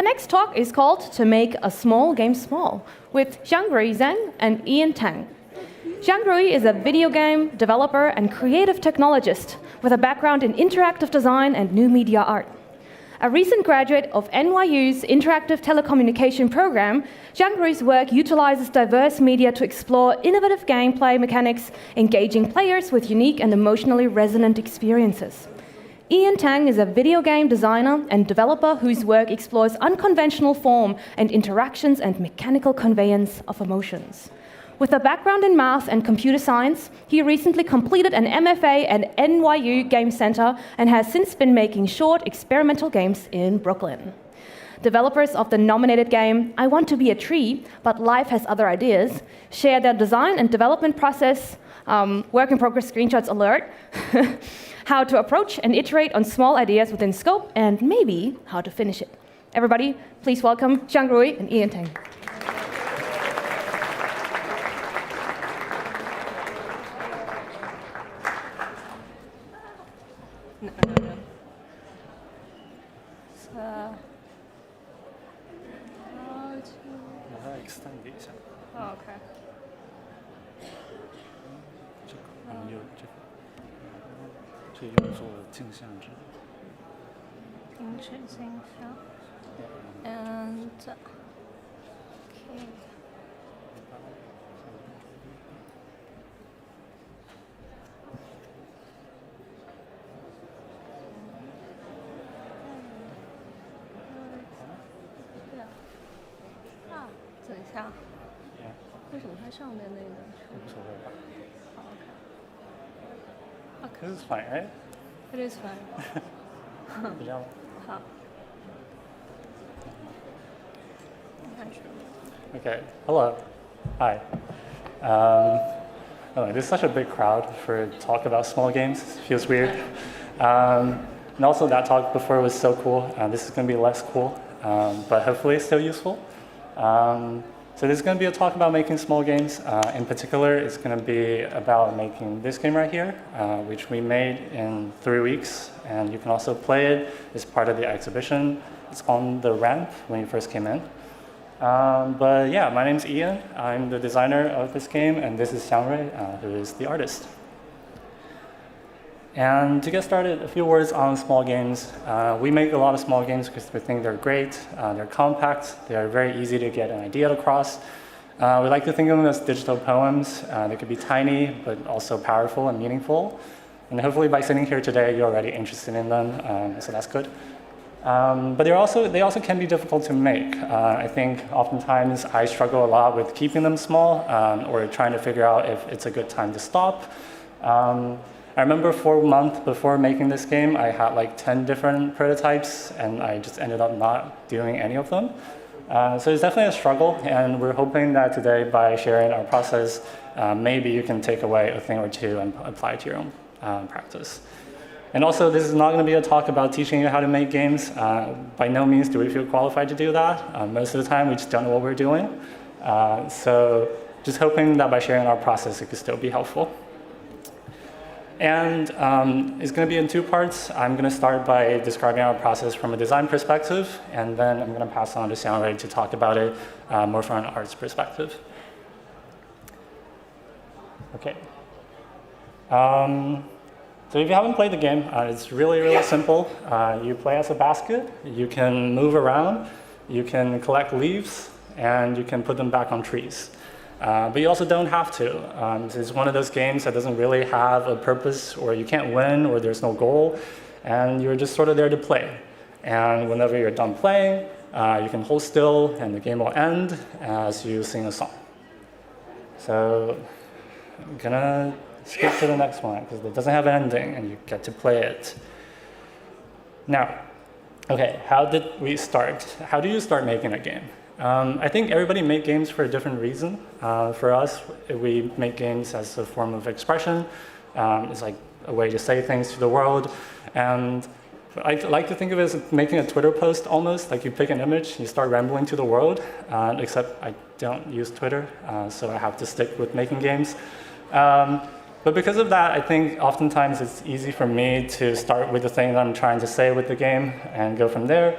next talk is called To Make a Small Game Small, with Xiangrui Zeng and Ian Tang. Xiangrui is a video game developer and creative technologist with a background in interactive design and new media art. A recent graduate of NYU's Interactive Telecommunication program, Xiangrui's work utilizes diverse media to explore innovative gameplay mechanics, engaging players with unique and emotionally resonant experiences. Ian Tang is a video game designer and developer whose work explores unconventional form and interactions and mechanical conveyance of emotions. With a background in math and computer science, he recently completed an MFA at NYU Game Center and has since been making short experimental games in Brooklyn. Developers of the nominated game, I Want to Be a Tree, But Life Has Other Ideas, share their design and development process, work in progress screenshots alert, how to approach and iterate on small ideas within scope, and maybe how to finish it. Everybody, please welcome Xiangrui and Ian Tang. Okay. 这用作镜像值。停止镜像。And okay. 等一下，为什么它上面那个？无所谓吧。好 ，OK。This is fine, right? It is fine. 比较好。开始。Okay. Hello. Hi. This is such a big crowd for talk about small games. It feels weird. And also that talk before was so cool. This is going to be less cool, but hopefully still useful. So this is going to be a talk about making small games. In particular, it's going to be about making this game right here, which we made in 3 weeks. And you can also play it as part of the exhibition. It's on the ramp when you first came in. But yeah, my name's Ian. I'm the designer of this game, and this is Xiangrui, who is the artist. And to get started, a few words on small games. We make a lot of small games because we think they're great, they're compact, they're very easy to get an idea across. We like to think of them as digital poems. They could be tiny, but also powerful and meaningful. And hopefully by sitting here today, you're already interested in them, so that's good. But they also can be difficult to make. I think oftentimes I struggle a lot with keeping them small or trying to figure out if it's a good time to stop. I remember 4 months before making this game, I had like 10 different prototypes, and I just ended up not doing any of them. So it's definitely a struggle, and we're hoping that today, by sharing our process, maybe you can take away a thing or two and apply it to your own practice. And also, this is not going to be a talk about teaching you how to make games. By no means do we feel qualified to do that. Most of the time, we just don't know what we're doing. So just hoping that by sharing our process, it could still be helpful. And it's going to be in 2 parts. I'm going to start by describing our process from a design perspective, and then I'm going to pass on to Xiangrui to talk about it more from an arts perspective. Okay. So if you haven't played the game, it's really, really simple. You play as a basket. You can move around. You can collect leaves, and you can put them back on trees. But you also don't have to. It's one of those games that doesn't really have a purpose, or you can't win, or there's no goal, and you're just sort of there to play. And whenever you're done playing, you can hold still, and the game will end as you sing a song. So I'm gonna skip to the next one, because it doesn't have an ending, and you get to play it. Now, okay, how did we start? How do you start making a game? I think everybody make games for a different reason. For us, we make games as a form of expression. It's like a way to say things to the world. And I like to think of it as making a Twitter post almost, like you pick an image, you start rambling to the world, except I don't use Twitter, so I have to stick with making games. But because of that, I think oftentimes it's easy for me to start with the thing that I'm trying to say with the game and go from there.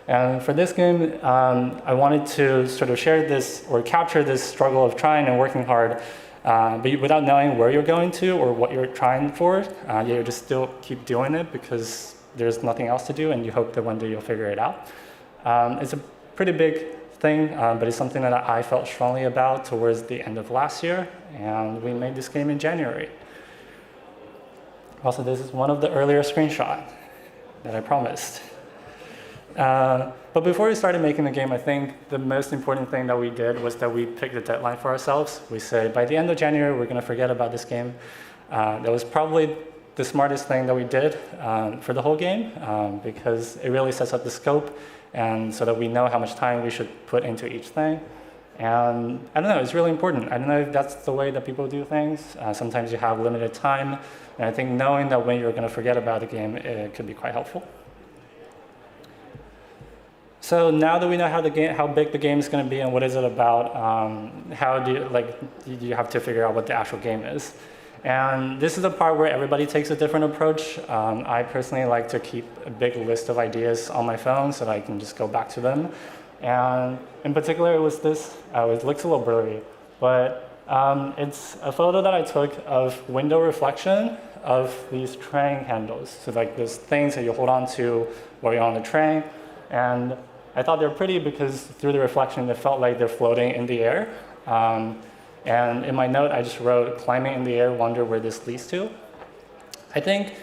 And for this game, I wanted to sort of share this or capture this struggle of trying and working hard, but without knowing where you're going to or what you're trying for. You just still keep doing it because there's nothing else to do, and you hope that one day you'll figure it out. It's a pretty big thing, but it's something that I felt strongly about towards the end of last year, and we made this game in January. Also, this is one of the earlier screenshots that I promised. But before we started making the game, I think the most important thing that we did was that we picked a deadline for ourselves. We said, by the end of January, we're going to forget about this game. That was probably the smartest thing that we did for the whole game, because it really sets up the scope, and so that we know how much time we should put into each thing. And I don't know, it's really important. I don't know if that's the way that people do things. Sometimes you have limited time, and I think knowing that when you're going to forget about the game, it could be quite helpful. So now that we know how big the game is going to be and what is it about, how do you have to figure out what the actual game is. And this is the part where everybody takes a different approach. I personally like to keep a big list of ideas on my phone so that I can just go back to them. And in particular, it was this. It looks a little blurry, but it's a photo that I took of window reflection of these train handles. So like those things that you hold on to while you're on the train. And I thought they were pretty because through the reflection, it felt like they're floating in the air. And in my note, I just wrote, climbing in the air, wonder where this leads to. I think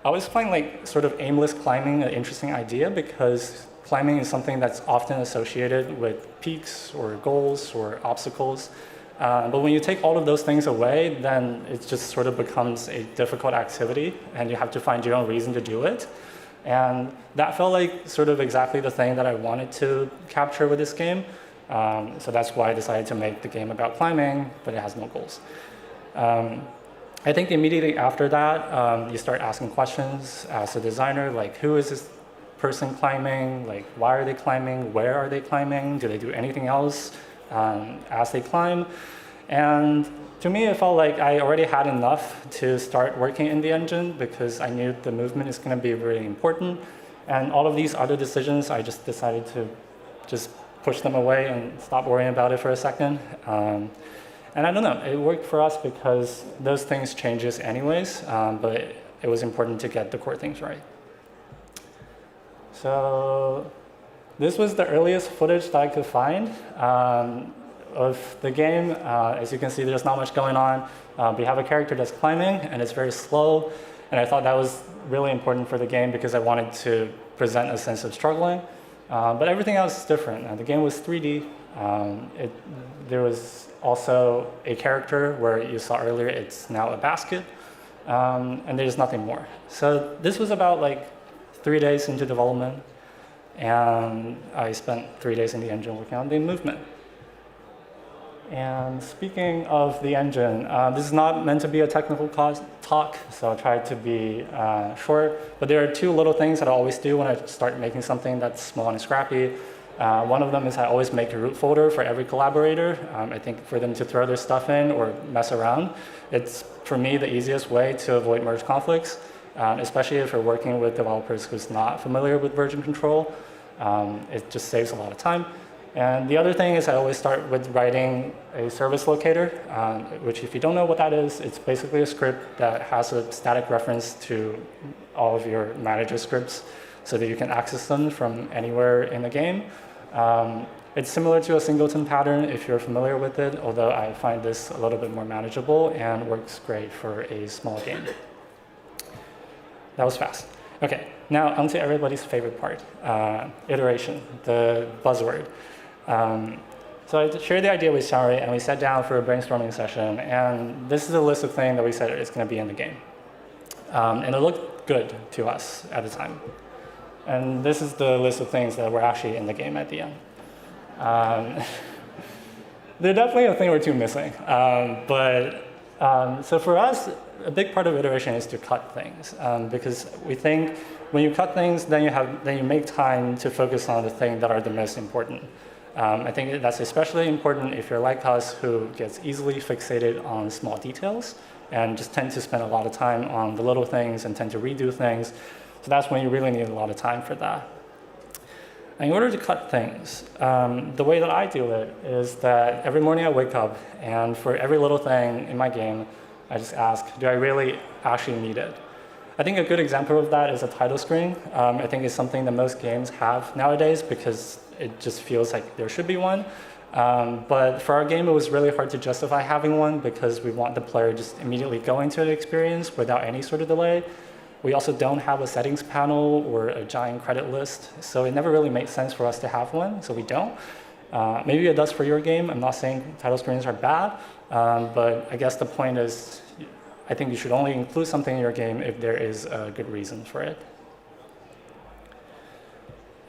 I always find like sort of aimless climbing an interesting idea because climbing is something that's often associated with peaks or goals or obstacles. But when you take all of those things away, then it just sort of becomes a difficult activity and you have to find your own reason to do it. And that felt like sort of exactly the thing that I wanted to capture with this game. So that's why I decided to make the game about climbing, but it has no goals. I think immediately after that, you start asking questions as a designer, like who is this person climbing? Like why are they climbing? Where are they climbing? Do they do anything else as they climb? And to me, it felt like I already had enough to start working in the engine because I knew the movement is going to be really important. And all of these other decisions, I just decided to just push them away and stop worrying about it for a second. And I don't know, it worked for us because those things changes anyways, but it was important to get the core things right. So this was the earliest footage that I could find of the game. As you can see, there's not much going on. We have a character that's climbing and it's very slow. And I thought that was really important for the game because I wanted to present a sense of struggling. But everything else is different. The game was 3D. There was also a character where you saw earlier, it's now a basket. And there's nothing more. So this was about like 3 days into development. And I spent 3 days in the engine working on the movement. And speaking of the engine, this is not meant to be a technical talk, so I'll try to be short. But there are two little things that I always do when I start making something that's small and scrappy. One of them is I always make a root folder for every collaborator. I think for them to throw their stuff in or mess around. It's, for me, the easiest way to avoid merge conflicts, especially if you're working with developers who's not familiar with version control. It just saves a lot of time. And the other thing is I always start with writing a service locator, which if you don't know what that is, it's basically a script that has a static reference to all of your manager scripts so that you can access them from anywhere in the game. It's similar to a singleton pattern if you're familiar with it, although I find this a little bit more manageable and works great for a small game. That was fast. Okay, now onto everybody's favorite part, iteration, the buzzword. So I shared the idea with Xiangrui, and we sat down for a brainstorming session, and this is a list of things that we said is going to be in the game. And it looked good to us at the time. And this is the list of things that were actually in the game at the end. There's definitely a thing or two missing, so for us, a big part of iteration is to cut things, because we think when you cut things, then you make time to focus on the things that are the most important. I think that's especially important if you're like us, who gets easily fixated on small details and just tend to spend a lot of time on the little things and tend to redo things. So that's when you really need a lot of time for that. In order to cut things, the way that I do it is that every morning I wake up, and for every little thing in my game, I just ask, do I really actually need it? I think a good example of that is a title screen. I think it's something that most games have nowadays because it just feels like there should be one. But for our game, it was really hard to justify having one because we want the player just immediately go into the experience without any sort of delay. We also don't have a settings panel or a giant credit list, so it never really made sense for us to have one, so we don't. Maybe it does for your game. I'm not saying title screens are bad, but I guess the point is I think you should only include something in your game if there is a good reason for it.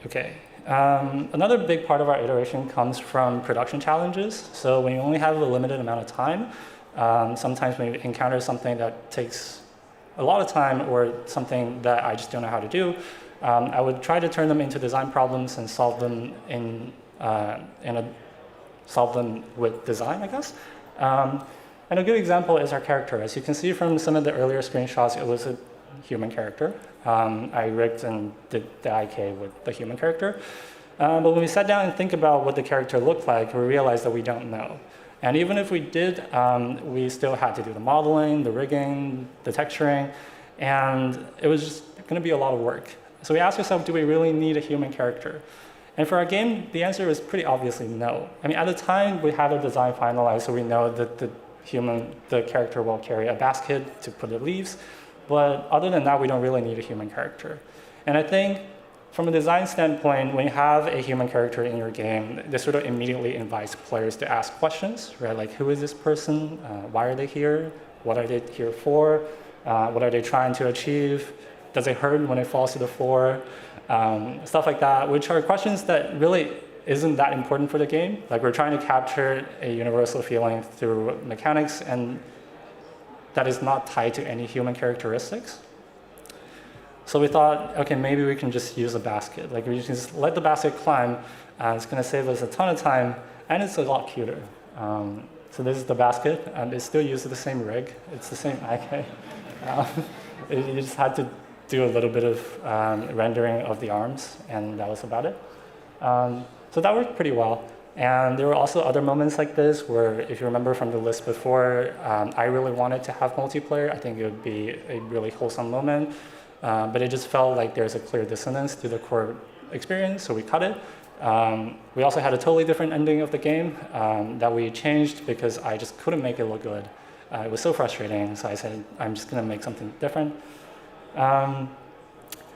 Okay. Another big part of our iteration comes from production challenges. So when you only have a limited amount of time, sometimes when you encounter something that takes a lot of time or something that I just don't know how to do, I would try to turn them into design problems and solve them solve them with design, I guess. And a good example is our character. As you can see from some of the earlier screenshots, it was a human character. I rigged and did the IK with the human character. But when we sat down and think about what the character looked like, we realized that we don't know. And even if we did, we still had to do the modeling, the rigging, the texturing, and it was just going to be a lot of work. So we asked ourselves, do we really need a human character? And for our game, the answer is pretty obviously no. I mean, at the time, we had a design finalized, so we know that the character will carry a basket to put the leaves. But other than that, we don't really need a human character. And I think from a design standpoint, when you have a human character in your game, this sort of immediately invites players to ask questions, right? Like, who is this person? Why are they here? What are they here for? What are they trying to achieve? Does it hurt when it falls to the floor? Stuff like that, which are questions that really isn't that important for the game. Like, we're trying to capture a universal feeling through mechanics, and that is not tied to any human characteristics. So we thought, okay, maybe we can just use a basket. Like, we can just let the basket climb. It's going to save us a ton of time, and it's a lot cuter. So this is the basket, and it still uses the same rig. It's the same IK. You just had to do a little bit of rendering of the arms, and that was about it. So that worked pretty well. And there were also other moments like this where, if you remember from the list before, I really wanted to have multiplayer. I think it would be a really wholesome moment. But it just felt like there's a clear dissonance to the core experience, so we cut it. We also had a totally different ending of the game that we changed because I just couldn't make it look good. It was so frustrating, so I said, I'm just going to make something different. But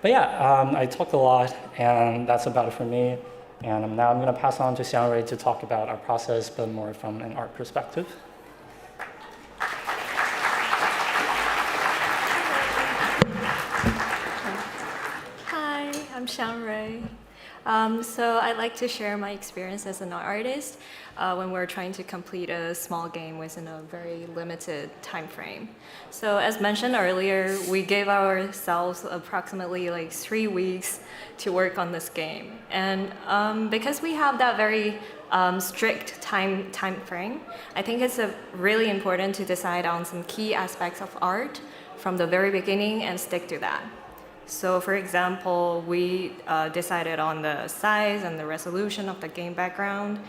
yeah, I talked a lot, and that's about it for me. And now I'm going to pass on to Xiangrui to talk about our process, but more from an art perspective. Hi, I'm Xiangrui. So I'd like to share my experience as an artist when we're trying to complete a small game within a very limited time frame. So as mentioned earlier, we gave ourselves approximately like 3 weeks to work on this game. And because we have that very strict time frame, I think it's really important to decide on some key aspects of art from the very beginning and stick to that. So for example, we decided on the size and the resolution of the game background.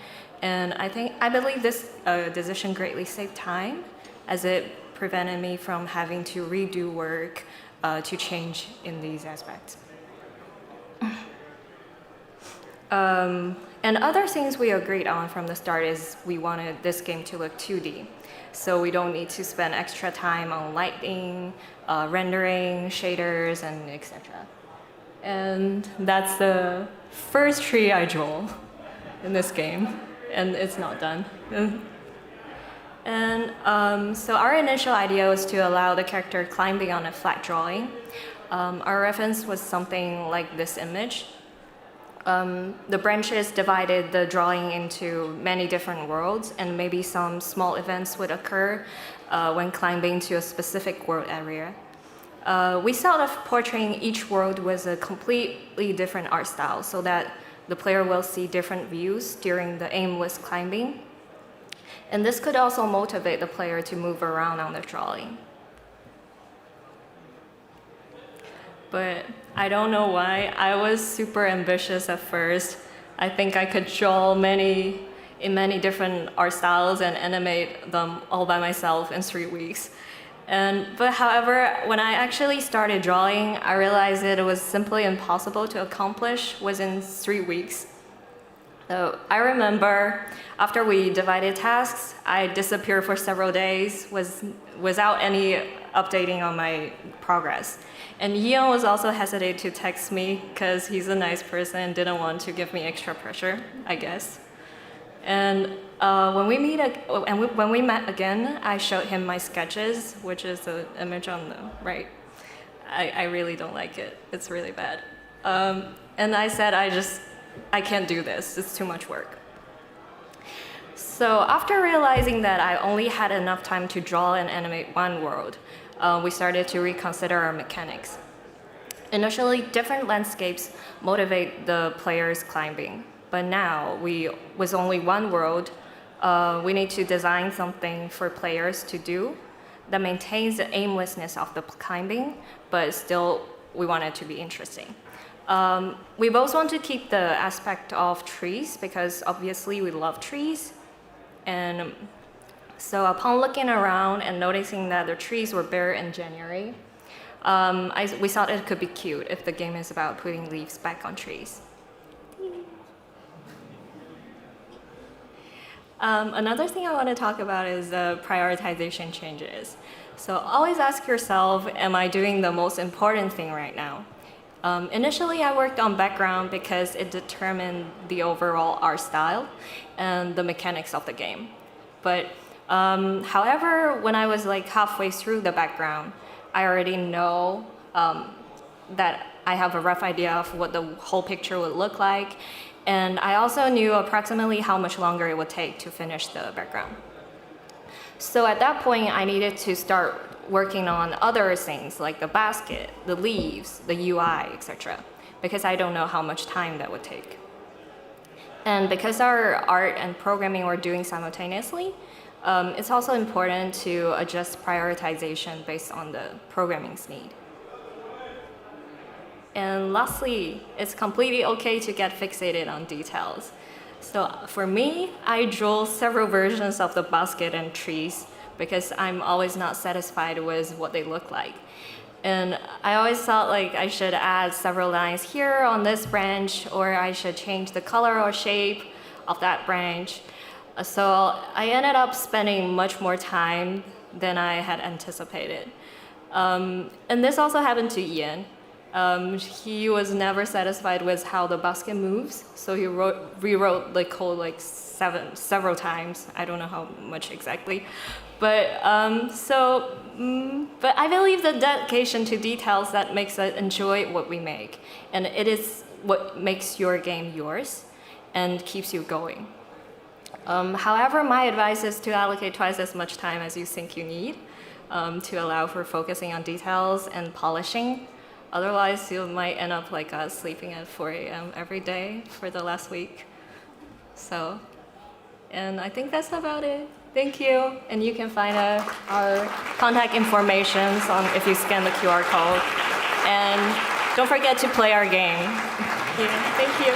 And I believe this decision greatly saved time, as it prevented me from having to redo work to change in these aspects. And other things we agreed on from the start is we wanted this game to look 2D. So we don't need to spend extra time on lighting, rendering, shaders, and etc. And that's the first tree I draw in this game, and it's not done. And so our initial idea was to allow the character climbing on a flat drawing. Our reference was something like this image. The branches divided the drawing into many different worlds, and maybe some small events would occur when climbing to a specific world area. We thought of portraying each world with a completely different art style so that the player will see different views during the aimless climbing. And this could also motivate the player to move around on the drawing. But I don't know why. I was super ambitious at first. I think I could draw in many different art styles and animate them all by myself in 3 weeks. But however, when I actually started drawing, I realized that it was simply impossible to accomplish within 3 weeks. So I remember after we divided tasks, I disappeared for several days without any updating on my progress. And Ian was also hesitant to text me because he's a nice person and didn't want to give me extra pressure, I guess. And when we met again, I showed him my sketches, which is the image on the right. I really don't like it. It's really bad. And I said, I can't do this. It's too much work. So after realizing that I only had enough time to draw and animate one world, we started to reconsider our mechanics. Initially, different landscapes motivate the players climbing. But now, with only one world, we need to design something for players to do that maintains the aimlessness of the climbing, but still we want it to be interesting. We both want to keep the aspect of trees because obviously we love trees. And so upon looking around and noticing that the trees were bare in January, we thought it could be cute if the game is about putting leaves back on trees. Another thing I want to talk about is the prioritization changes. So always ask yourself, am I doing the most important thing right now? Initially, I worked on background because it determined the overall art style and the mechanics of the game. But however, when I was like halfway through the background, I already know that I have a rough idea of what the whole picture would look like. And I also knew approximately how much longer it would take to finish the background. So at that point, I needed to start working on other things like the basket, the leaves, the UI, etc. because I don't know how much time that would take. And because our art and programming were doing simultaneously, it's also important to adjust prioritization based on the programming's need. And lastly, it's completely okay to get fixated on details. So for me, I drew several versions of the basket and trees because I'm always not satisfied with what they look like. And I always thought like I should add several lines here on this branch, or I should change the color or shape of that branch. So I ended up spending much more time than I had anticipated. And this also happened to Ian. He was never satisfied with how the basket moves, so he rewrote the code like several times. I don't know how much exactly, but but I believe the dedication to details that makes us enjoy what we make, and it is what makes your game yours and keeps you going. However, my advice is to allocate twice as much time as you think you need to allow for focusing on details and polishing. Otherwise, you might end up like us, sleeping at 4 a.m. every day for the last week. So, and I think that's about it. Thank you. And you can find our contact information if you scan the QR code. And don't forget to play our game. Yeah, thank you.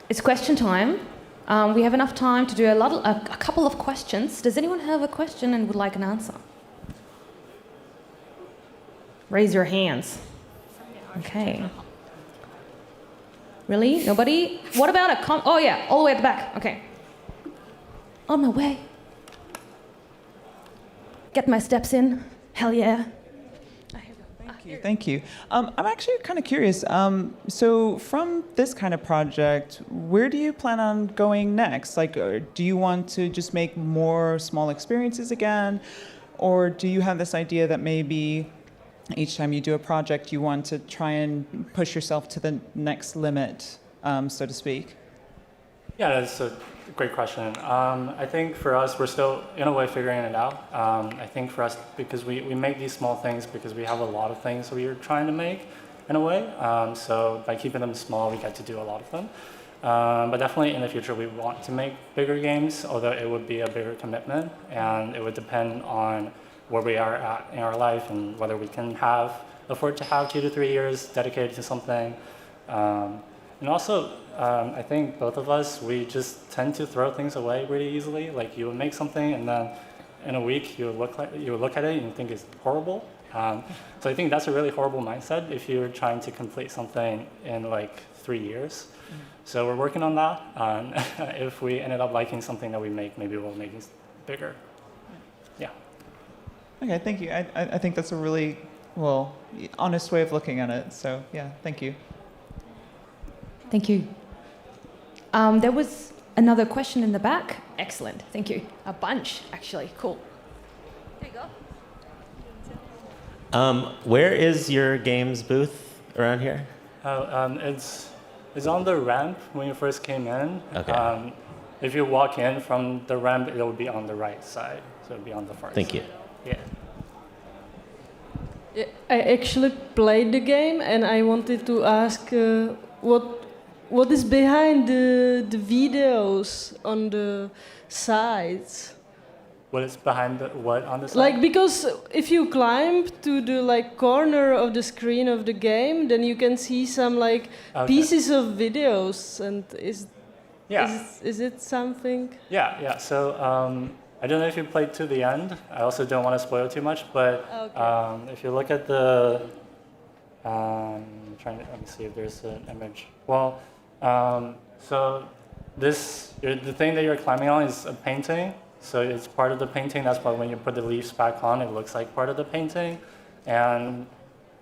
It's question time. We have enough time to do a couple of questions. Does anyone have a question and would like an answer? Raise your hands. Okay. Really? Nobody? What about oh yeah, all the way at the back. Okay. On my way. Get my steps in. Hell yeah. Thank you. I'm actually kind of curious. So from this kind of project, where do you plan on going next? Like, do you want to just make more small experiences again? Or do you have this idea that maybe each time you do a project, you want to try and push yourself to the next limit, so to speak? Yeah, that's a great question. I think for us, we're still, in a way, figuring it out. I think for us, because we make these small things because we have a lot of things we are trying to make, in a way. So by keeping them small, we get to do a lot of them. But definitely in the future, we want to make bigger games, although it would be a bigger commitment, and it would depend on where we are at in our life and whether we can afford to have 2 to 3 years dedicated to something. And also, I think both of us, we just tend to throw things away really easily. Like you would make something, and then in a week you would look at it and you think it's horrible. So I think that's a really horrible mindset if you're trying to complete something in like 3 years. So we're working on that. If we ended up liking something that we make, maybe we'll make it bigger. Yeah. Okay, thank you. I think that's a really, honest way of looking at it. So yeah, thank you. Thank you. There was another question in the back. Excellent, thank you. A bunch, actually, cool. There you go. Where is your games booth around here? It's on the ramp when you first came in. Okay. If you walk in from the ramp, it will be on the right side. So it'll be on the far side. Thank you. Yeah. I actually played the game, and I wanted to ask what is behind the videos on the sides. What is behind what on the side? Like, because if you climb to the corner of the screen of the game, then you can see some pieces of videos. And is it something? Yeah. So I don't know if you played to the end. I also don't want to spoil too much, but if you look at the, let me see if there's an image. Well, so the thing that you're climbing on is a painting. So it's part of the painting. That's why when you put the leaves back on, it looks like part of the painting. And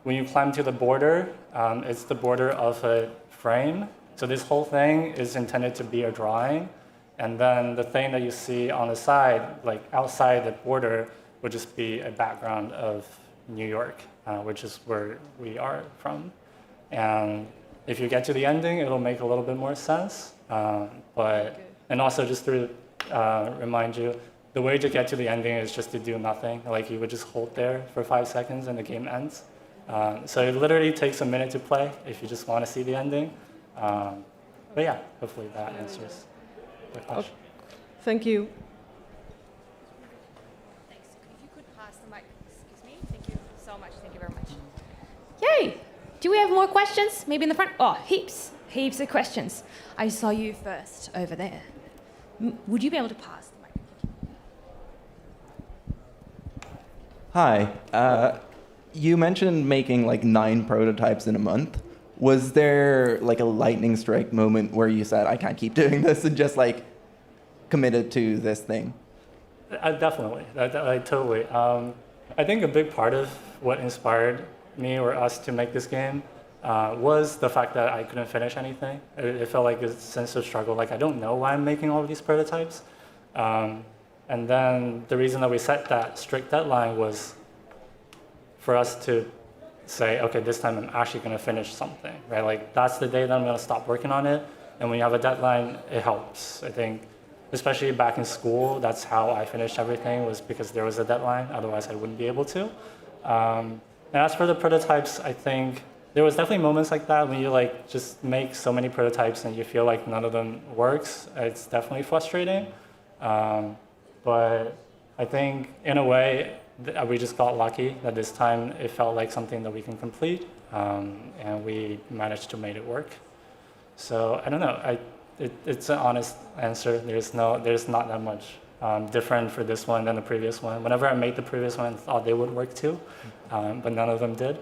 when you climb to the border, it's the border of a frame. So this whole thing is intended to be a drawing. And then the thing that you see on the side, like outside the border, would just be a background of New York, which is where we are from. And if you get to the ending, it'll make a little bit more sense. And also just to remind you, the way to get to the ending is just to do nothing. Like you would just hold there for 5 seconds and the game ends. So it literally takes a minute to play if you just want to see the ending. But yeah, hopefully that answers the question. Thank you. Thanks. If you could pass the mic, excuse me. Thank you so much. Thank you very much. Yay! Do we have more questions? Maybe in the front? Oh, heaps of questions. I saw you first over there. Would you be able to pass the mic? Hi. You mentioned making 9 prototypes in a month. Was there a lightning strike moment where you said, I can't keep doing this, and just committed to this thing? Definitely. I totally. I think a big part of what inspired me or us to make this game was the fact that I couldn't finish anything. It felt like a sense of struggle. I don't know why I'm making all of these prototypes. And then the reason that we set that strict deadline was for us to say, okay, this time I'm actually going to finish something, right? That's the day that I'm going to stop working on it. And when you have a deadline, it helps. I think, especially back in school, that's how I finished everything, was because there was a deadline. Otherwise, I wouldn't be able to. And as for the prototypes, I think there was definitely moments like that when you just make so many prototypes and you feel like none of them works. It's definitely frustrating. But I think in a way, we just got lucky that this time it felt like something that we can complete, and we managed to make it work. So I don't know. It's an honest answer. There's not that much different for this one than the previous one. Whenever I made the previous one, I thought they would work too, but none of them did.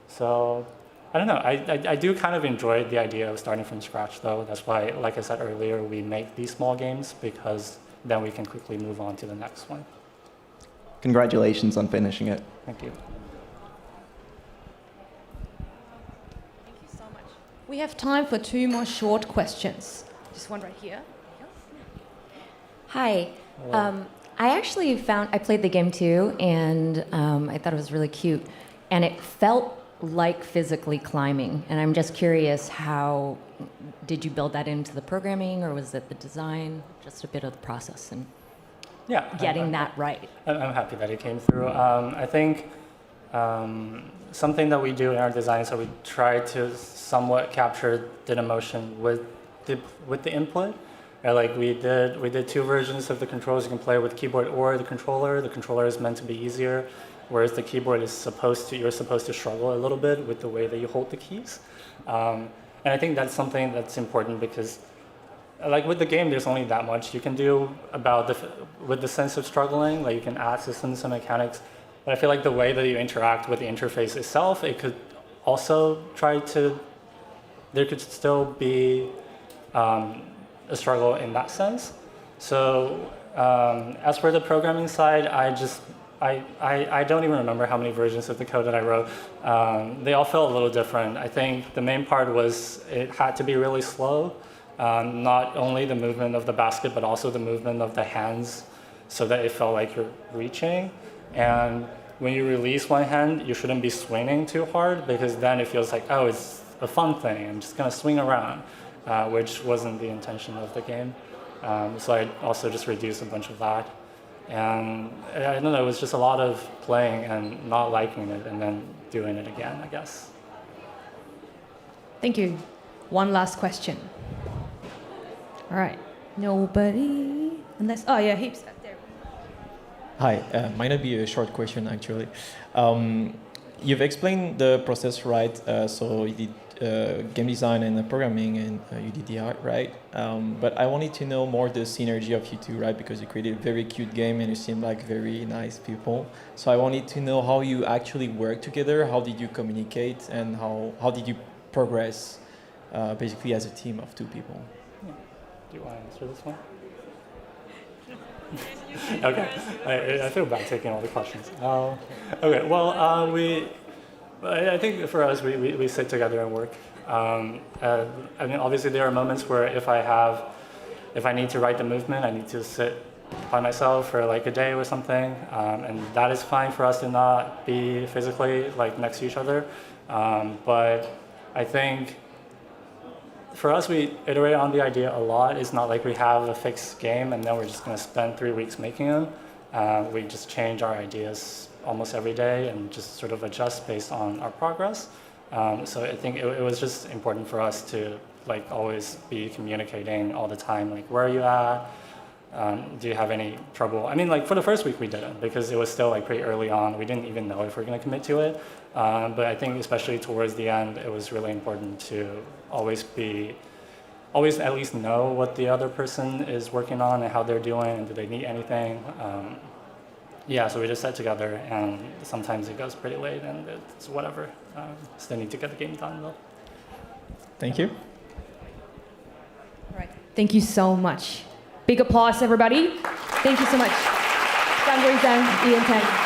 So I don't know. I do kind of enjoy the idea of starting from scratch, though. That's why, like I said earlier, we make these small games, because then we can quickly move on to the next one. Congratulations on finishing it. Thank you. Thank you so much. We have time for 2 more short questions. Just one right here. Hi. I actually I played the game too, and I thought it was really cute. And it felt like physically climbing. And I'm just curious, how did you build that into the programming, or was it the design? Just a bit of the process and getting that right. I'm happy that it came through. I think something that we do in our design is that we try to somewhat capture the emotion with the input. Like we did 2 versions of the controls. You can play with keyboard or the controller. The controller is meant to be easier, whereas the keyboard is you're supposed to struggle a little bit with the way that you hold the keys. And I think that's something that's important because, like with the game, there's only that much you can do with the sense of struggling. Like you can add systems and mechanics, but I feel like the way that you interact with the interface itself, it could also there could still be a struggle in that sense. So as for the programming side, I don't even remember how many versions of the code that I wrote. They all felt a little different. I think the main part was it had to be really slow, not only the movement of the basket, but also the movement of the hands so that it felt like you're reaching. And when you release one hand, you shouldn't be swinging too hard because then it feels like, oh, it's a fun thing. I'm just going to swing around. Which wasn't the intention of the game. So I also just reduced a bunch of that. And I don't know, it was just a lot of playing and not liking it and then doing it again, I guess. Thank you. One last question. All right. Nobody? Unless, oh yeah, Heaps. There. Hi, might not be a short question actually. You've explained the process right, so you did game design and programming, and you did the art, right? But I wanted to know more the synergy of you two, right? Because you created a very cute game and you seem like very nice people. So I wanted to know how you actually work together, how did you communicate, and how did you progress basically as a team of 2 people? Yeah. Do you want to answer this one? Okay, I feel bad taking all the questions. Okay, well, I think for us, we sit together and work. I mean, obviously there are moments where if I need to write the movement, I need to sit by myself for like a day or something, and that is fine for us to not be physically like next to each other. But I think for us, we iterate on the idea a lot. It's not like we have a fixed game and then we're just going to spend 3 weeks making them. We just change our ideas almost every day and just sort of adjust based on our progress. So I think it was just important for us to like always be communicating all the time, like where are you at? Do you have any trouble? I mean, like for the first week we didn't because it was still like pretty early on. We didn't even know if we're going to commit to it. But I think especially towards the end, it was really important to always at least know what the other person is working on and how they're doing and do they need anything. Yeah, so we just sat together and sometimes it goes pretty late and it's whatever. Still need to get the game done though. Thank you. All right. Thank you so much. Big applause, everybody. Thank you so much. Xiangrui Zeng Ian Tang.